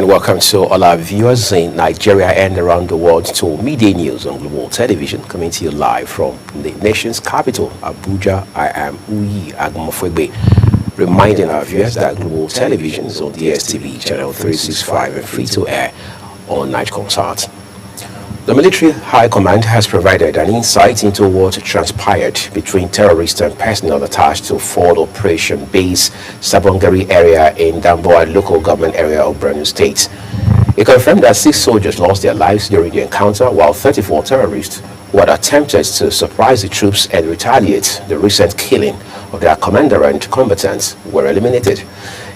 and welcome to all our viewers in Nigeria and around the world to Midday News on Global Television, coming to you live from the nation's capital, Abuja. I am Uyi Agumofwegbe, reminding our viewers that Global Television is on DSTV channel 365 and free to air on Night Concert. The military high command has provided an insight into what transpired between terrorists and personnel attached to Forward Operation Base Sabongari area in Damboa local government area of Borno State. It confirmed that 6 soldiers lost their lives during the encounter, while 34 terrorists who had attempted to surprise the troops and retaliate the recent killing of their commander and combatants were eliminated.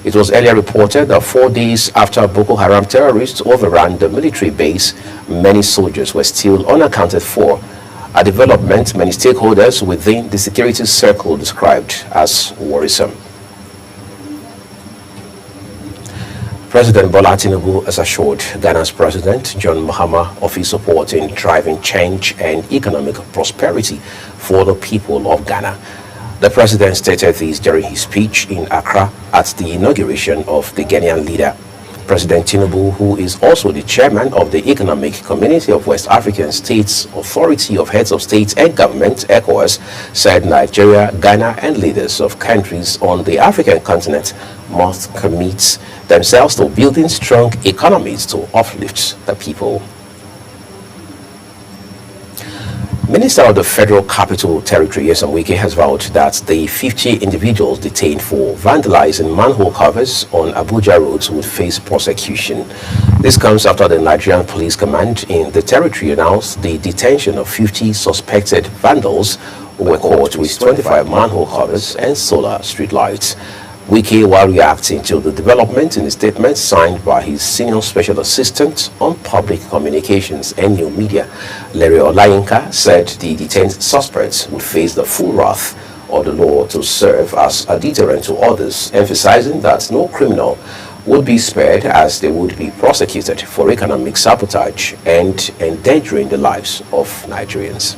It was earlier reported that 4 days after Boko Haram terrorists overran the military base, many soldiers were still unaccounted for, a development many stakeholders within the security circle described as worrisome. President Bola Tinubu has assured Ghana's President John Mahama of his support in driving change and economic prosperity for the people of Ghana. The president stated this during his speech in Accra at the inauguration of the Ghanaian leader. President Tinubu, who is also the chairman of the Economic Community of West African States Authority of Heads of State and Government, ECOWAS, said Nigeria, Ghana, and leaders of countries on the African continent must commit themselves to building strong economies to uplift the people. Minister of the Federal Capital Territory, Nyesom Wike, has vowed that the 50 individuals detained for vandalizing manhole covers on Abuja roads would face prosecution. This comes after the Nigerian Police Command in the territory announced the detention of 50 suspected vandals who were caught with 25 manhole covers and solar streetlights. Wike, while reacting to the development in a statement signed by his senior special assistant on public communications and new media, Larry Olayinka, said the detained suspects would face the full wrath of the law to serve as a deterrent to others, emphasizing that no criminal would be spared as they would be prosecuted for economic sabotage and endangering the lives of Nigerians.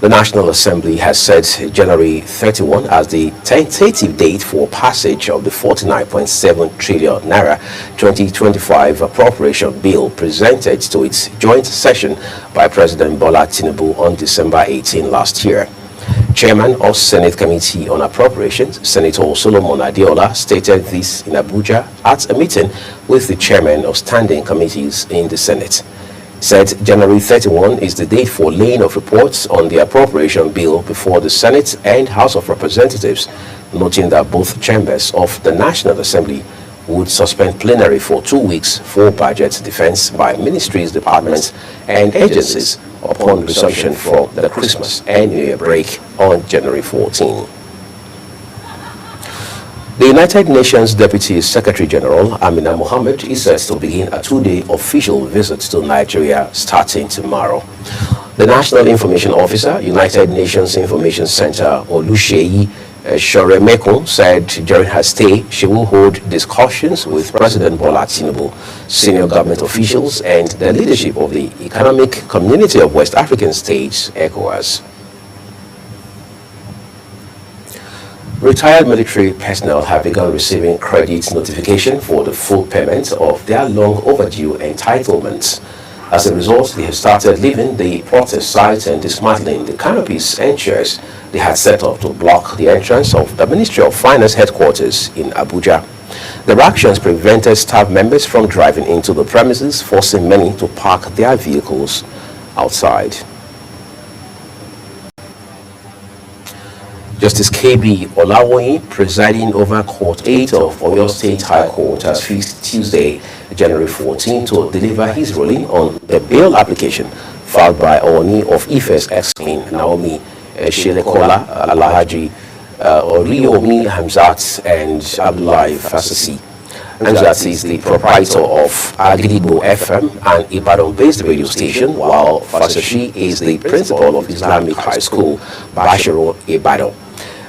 The National Assembly has set January 31 as the tentative date for passage of the 49.7 trillion naira 2025 appropriation bill presented to its joint session by President Bola Tinubu on December 18 last year. Chairman of Senate Committee on Appropriations, Senator Solomon Adeola, stated this in Abuja at a meeting with the chairman of standing committees in the Senate. Said January 31 is the date for laying of reports on the appropriation bill before the Senate and House of Representatives, noting that both chambers of the National Assembly would suspend plenary for 2 weeks for budget defense by ministries, departments, and agencies upon resumption from the Christmas and New Year break on January 14. The United Nations Deputy Secretary General Amina Mohammed is set to begin a 2-day official visit to Nigeria starting tomorrow. The National Information Officer, United Nations Information Center, Oluseyi Shoremekun, said during her stay she will hold discussions with President Bola Tinubu, senior government officials, and the leadership of the Economic Community of West African States, ECOWAS. Retired military personnel have begun receiving credit notification for the full payment of their long overdue entitlements. As a result, they have started leaving the protest sites and dismantling the canopies and chairs they had set up to block the entrance of the Ministry of Finance headquarters in Abuja. The actions prevented staff members from driving into the premises, forcing many to park their vehicles outside. Justice K.B. Olawoyin, presiding over Court 8 of Oyo State High Court, has fixed Tuesday, January 14, to deliver his ruling on the bail application filed by Oni of Ife's ex-queen Naomi Shelekola, Alhaji Oriyomi Hamzat, and Abdullahi Fasasi. Hamzat is the proprietor of Agidigbo FM, an Ibadan-based radio station, while Fasasi is the principal of Islamic High School, Bashiro, Ibadan.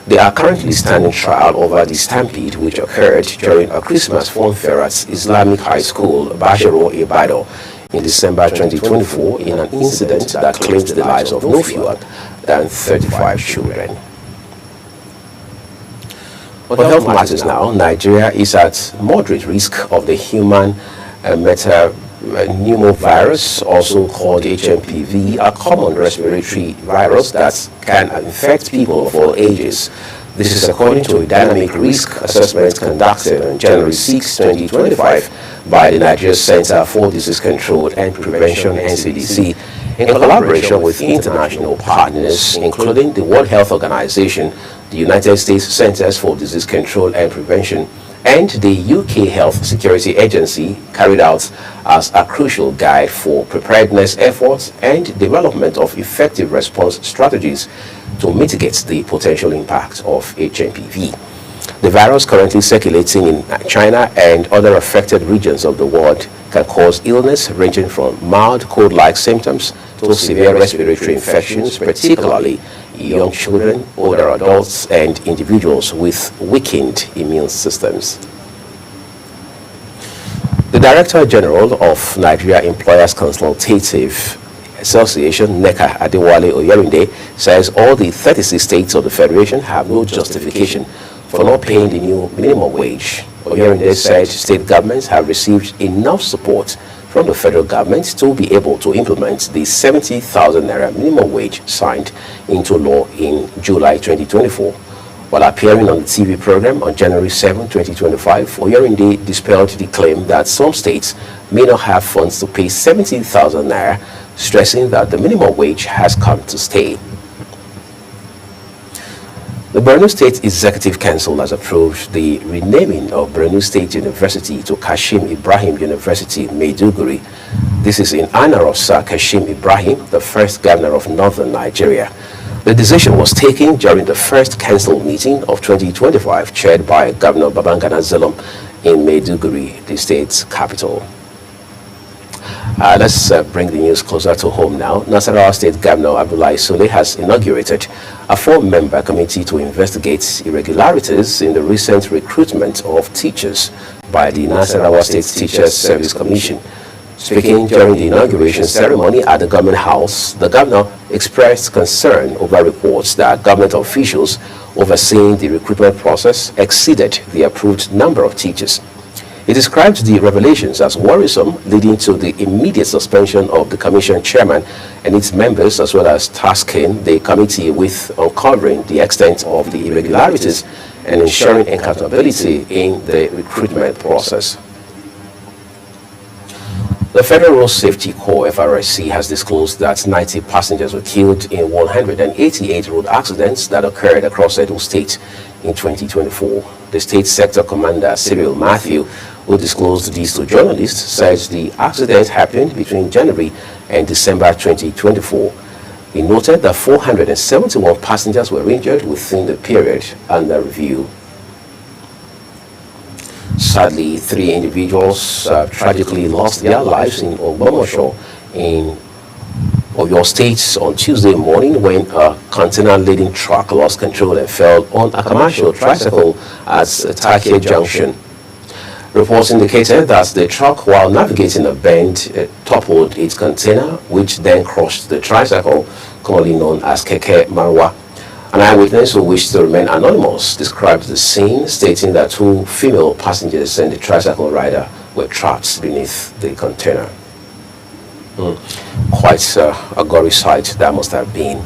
They are currently standing trial over the stampede which occurred during a Christmas funfair at Islamic High School, Bashiro, Ibadan, in December 2024 in an incident that claimed the lives of no fewer than 35 children. On health matters now, Nigeria is at moderate risk of the human metapneumovirus, also called HMPV, a common respiratory virus that can infect people of all ages. This is according to a dynamic risk assessment conducted on January 6, 2025 by the Nigeria Center for Disease Control and Prevention (NCDC) in collaboration with international partners, including the World Health Organization, the United States Centers for Disease Control and Prevention, and the UK Health Security Agency, carried out as a crucial guide for preparedness efforts and development of effective response strategies to mitigate the potential impact of HMPV. The virus currently circulating in China and other affected regions of the world can cause illness ranging from mild cold-like symptoms to severe respiratory infections, particularly young children, older adults, and individuals with weakened immune systems. The Director General of Nigeria Employers Consultative Association, NECA, Adewale Oyerinde, says all the 36 states of the Federation have no justification for not paying the new minimum wage. Oyerinde said state governments have received enough support from the federal government to be able to implement the 70,000 naira minimum wage signed into law in July 2024. While appearing on the TV program on January 7, 2025, Oyerinde dispelled the claim that some states may not have funds to pay 70,000 naira, stressing that the minimum wage has come to stay. The Borno State Executive Council has approved the renaming of Borno State University to Kashim Ibrahim University, Maiduguri. This is in honor of Sir Kashim Ibrahim, the first governor of northern Nigeria. The decision was taken during the first council meeting of 2025, chaired by Governor Babangana Zulum in Maiduguri, the state's capital. Let's bring the news closer to home now. Nasarawa State Governor Abdullahi Sule has inaugurated a 4-member committee to investigate irregularities in the recent recruitment of teachers by the Nasarawa State Teachers Service Commission. Speaking during the inauguration ceremony at the Government House, the governor expressed concern over reports that government officials overseeing the recruitment process exceeded the approved number of teachers. He described the revelations as worrisome, leading to the immediate suspension of the commission chairman and its members, as well as tasking the committee with uncovering the extent of the irregularities and ensuring accountability in the recruitment process. The Federal Road Safety Corps, FRSC, has disclosed that 90 passengers were killed in 188 road accidents that occurred across Edo State in 2024. The state sector commander, Cyril Matthew, who disclosed these to journalists, says the accident happened between January and December 2024. He noted that 471 passengers were injured within the period under review. Sadly, 3 individuals tragically lost their lives in Ogbomosho in Oyo State on Tuesday morning when a container-laden truck lost control and fell on a commercial tricycle at Take Junction. Reports indicated that the truck, while navigating a bend, toppled its container, which then crushed the tricycle, commonly known as Keke Marwa. An eyewitness who wished to remain anonymous described the scene, stating that 2 female passengers and the tricycle rider were trapped beneath the container. Quite a gory sight that must have been.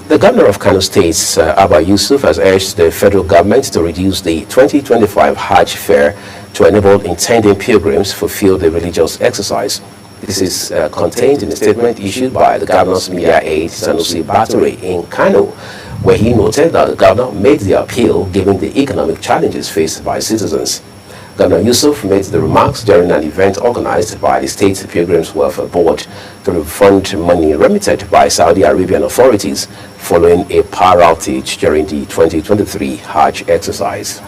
The governor of Kano State, Abba Yusuf, has urged the federal government to reduce the 2025 Hajj fare to enable intending pilgrims fulfill the religious exercise. This is contained in a statement issued by the governor's media aide, Sanusi Batore, in Kano, where he noted that the governor made the appeal given the economic challenges faced by citizens. Governor Yusuf made the remarks during an event organized by the State Pilgrims Welfare Board to refund money remitted by Saudi Arabian authorities following a power outage during the 2023 Hajj exercise.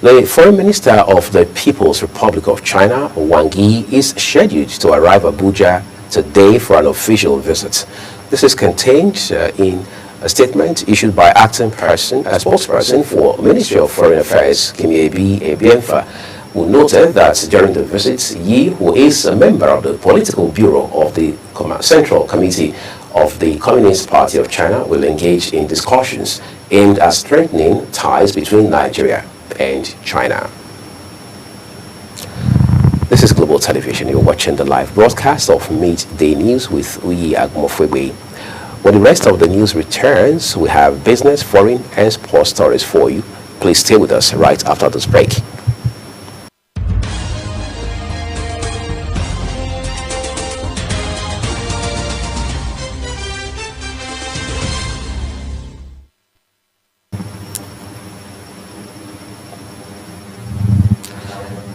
The Foreign Minister of the People's Republic of China, Wang Yi, is scheduled to arrive Abuja today for an official visit. This is contained in a statement issued by acting spokesperson for Ministry of Foreign Affairs, Kimiebi Ebienfa, who noted that during the visit, Yi, who is a member of the Political Bureau of the Central Committee of the Communist Party of China will engage in discussions aimed at strengthening ties between Nigeria and China. This is Global Television. You're watching the live broadcast of Midday News with Uyi Agmofwebe. When the rest of the news returns, we have business, foreign, and sports stories for you. Please stay with us right after this break.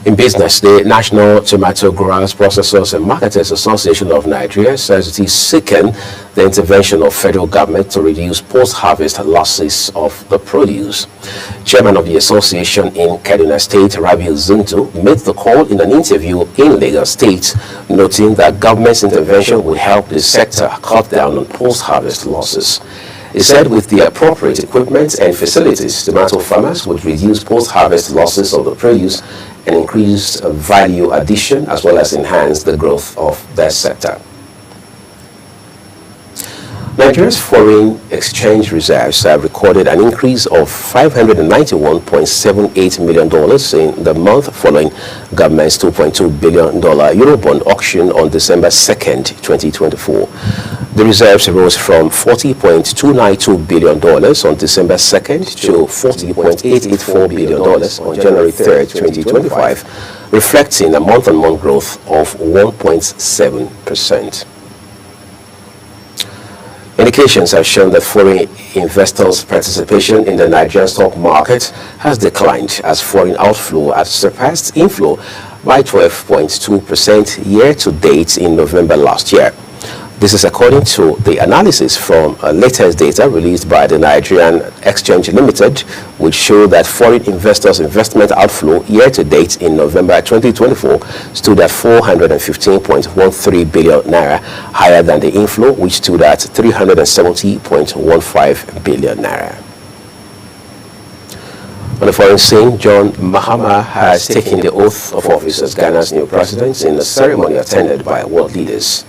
In business, the National Tomato Growers, Processors and Marketers Association of Nigeria says it is seeking the intervention of federal government to reduce post-harvest losses of the produce. Chairman of the association in Kaduna State, Rabiu Zuntu, made the call in an interview in Lagos State, noting that government's intervention will help the sector cut down on post-harvest losses. He said with the appropriate equipment and facilities, tomato farmers would reduce post-harvest losses of the produce and increase value addition as well as enhance the growth of their sector. Nigeria's foreign exchange reserves have recorded an increase of $591.78 million in the month following government's $2.2 billion Eurobond auction on December 2nd, 2024. The reserves rose from $40.292 billion on December 2nd to $40.884 billion on January 3rd, 2025, reflecting a month-on-month growth of 1.7%. Indications have shown that foreign investors' participation in the Nigerian stock market has declined as foreign outflow has surpassed inflow by 12.2% year-to-date in November last year. This is according to the analysis from latest data released by the Nigerian Exchange Limited, which show that foreign investors' investment outflow year-to-date in November 2024 stood at 415.13 billion naira, higher than the inflow, which stood at 370.15 billion naira. On the foreign scene, John Mahama has taken the oath of office as Ghana's new president in a ceremony attended by world leaders.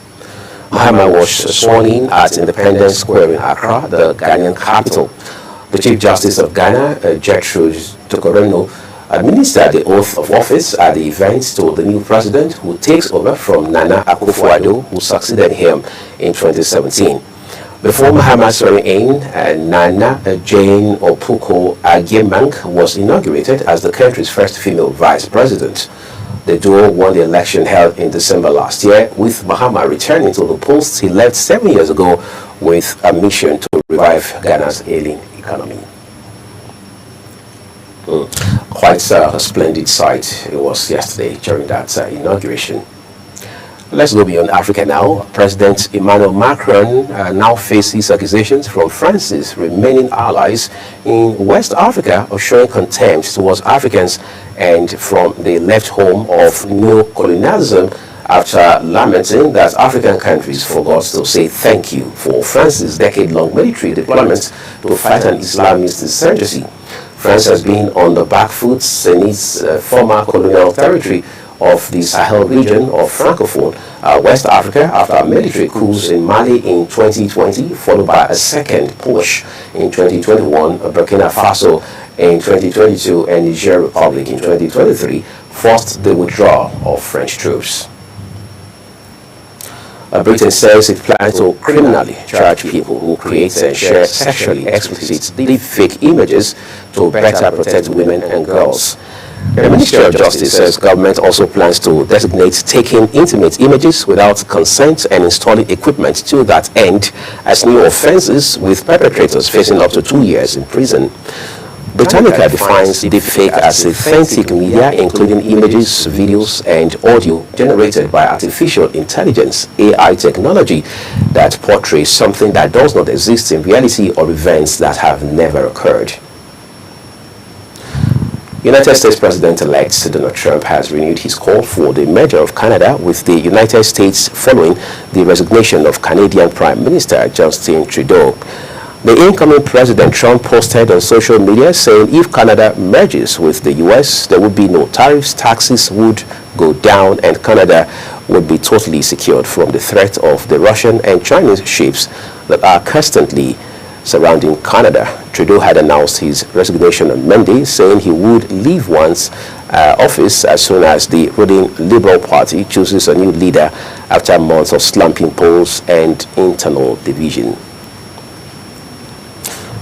Mahama was sworn in at Independence Square in Accra, the Ghanaian capital. The Chief Justice of Ghana, Gertrude Tokorino, administered the oath of office at the event to the new president who takes over from Nana Akufo-Addo, who succeeded him in 2017. Before Mahama's swearing in, Nana Jane Opuko Agyemang was inaugurated as the country's first female vice president. The duo won the election held in December last year, with Mahama returning to the post he left 7 years ago with a mission to revive Ghana's ailing economy. Quite a splendid sight it was yesterday during that inauguration. Let's go beyond Africa now. President Emmanuel Macron now faces accusations from France's remaining allies in West Africa of showing contempt towards Africans and from the left home of neocolonialism after lamenting that African countries forgot to say thank you for France's decade-long military deployment to fight an Islamist insurgency. France has been on the back foot in its former colonial territory of the Sahel region of Francophone West Africa after military coups in Mali in 2020, followed by a second push in 2021, Burkina Faso in 2022, and Niger Republic in 2023, forced the withdrawal of French troops. Britain says it plans to criminally charge people who create and share sexually explicit deepfake images to better protect women and girls. The Ministry of Justice says government also plans to designate taking intimate images without consent and installing equipment to that end as new offenses, with perpetrators facing up to 2 years in prison. Britannica defines deepfake as authentic media, including images, videos, and audio generated by artificial intelligence (AI) technology that portrays something that does not exist in reality or events that have never occurred. United States President-elect Donald Trump has renewed his call for the merger of Canada with the United States following the resignation of Canadian Prime Minister Justin Trudeau. The incoming President Trump posted on social media saying if Canada merges with the U.S., there would be no tariffs, taxes would go down, and Canada would be totally secured from the threat of the Russian and Chinese ships that are constantly surrounding Canada. Trudeau had announced his resignation on Monday, saying he would leave one's office as soon as the ruling Liberal Party chooses a new leader after months of slumping polls and internal division.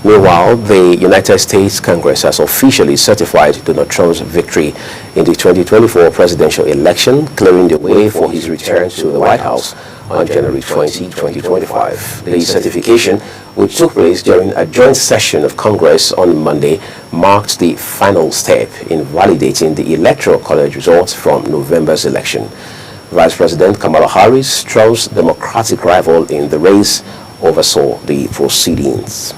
Meanwhile, the United States Congress has officially certified Donald Trump's victory in the 2024 presidential election, clearing the way for his return to the White House on January 20, 2025. The certification, which took place during a joint session of Congress on Monday, marked the final step in validating the Electoral College results from November's election. Vice President Kamala Harris, Trump's Democratic rival in the race, oversaw the proceedings.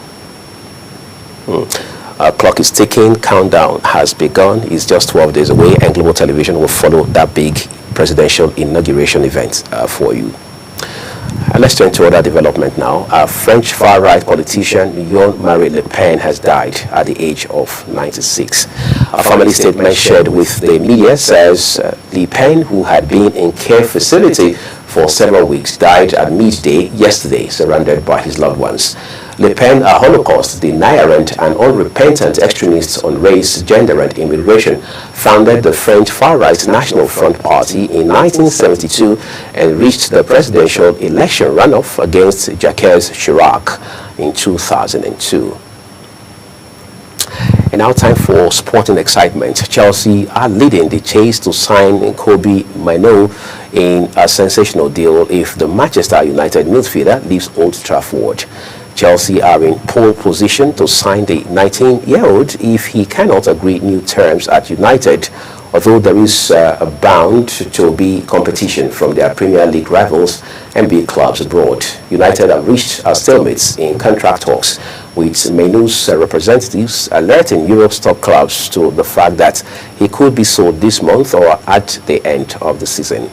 Our clock is ticking, countdown has begun. It's just 12 days away, and Global Television will follow that big presidential inauguration event for you. Let's turn to other development now. A French far-right politician, Jean-Marie Le Pen, has died at the age of 96. A family statement shared with the media says Le Pen, who had been in care facility for several weeks, died at midday yesterday, surrounded by his loved ones. Le Pen, a Holocaust denier and an unrepentant extremist on race, gender and immigration, founded the French far-right National Front Party in 1972 and reached the presidential election runoff against Jacques Chirac in 2002. And now time for sporting excitement. Chelsea are leading the chase to sign Kobe Mainoo in a sensational deal if the Manchester United midfielder leaves Old Trafford. Chelsea are in pole position to sign the 19-year-old if he cannot agree new terms at United, although there is bound to be competition from their Premier League rivals and big clubs abroad. United have reached a stalemate in contract talks, with Mainoo's representatives alerting Europe's top clubs to the fact that he could be sold this month or at the end of the season.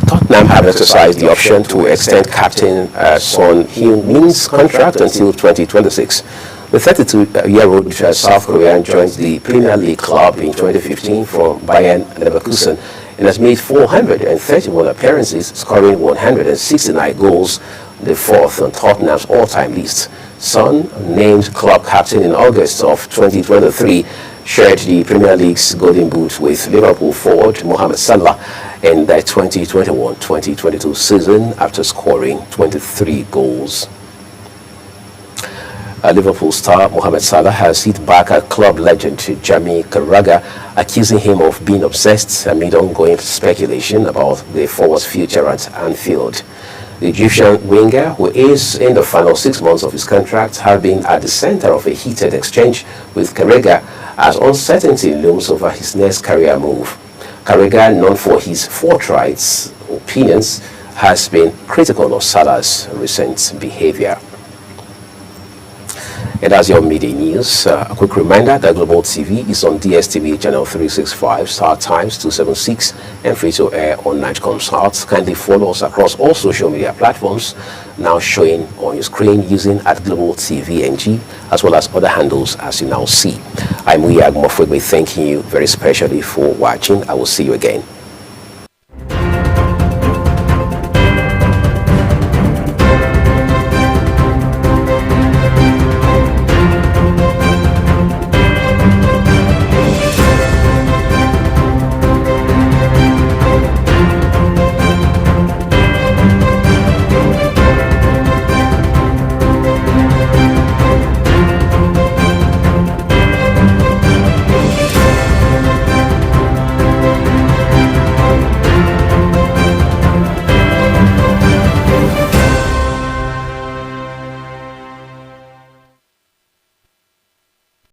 Tottenham have exercised the option to extend captain Son Heung-min's contract until 2026. The 32-year-old South Korean joined the Premier League club in 2015 from Bayern Leverkusen and has made 431 appearances, scoring 169 goals, the fourth on Tottenham's all-time list. Son, named club captain in August of 2023, shared the Premier League's golden boot with Liverpool forward Mohamed Salah in the 2021-2022 season after scoring 23 goals. Liverpool star Mohamed Salah has hit back at club legend Jamie Carragher, accusing him of being obsessed amid ongoing speculation about the forward's future at Anfield. The Egyptian winger, who is in the final 6 months of his contract, has been at the center of a heated exchange with Carragher as uncertainty looms over his next career move. Carragher, known for his forthright opinions, has been critical of Salah's recent behavior. And as your midday news, a quick reminder that Global TV is on DSTV channel 365, Star Times 276, and free to air on Nightcomsat. Kindly follow us across all social media platforms now showing on your screen using @Global TV NG, as well as other handles as you now see. I'm Agmofwegbe, thanking you very specially for watching. I will see you again.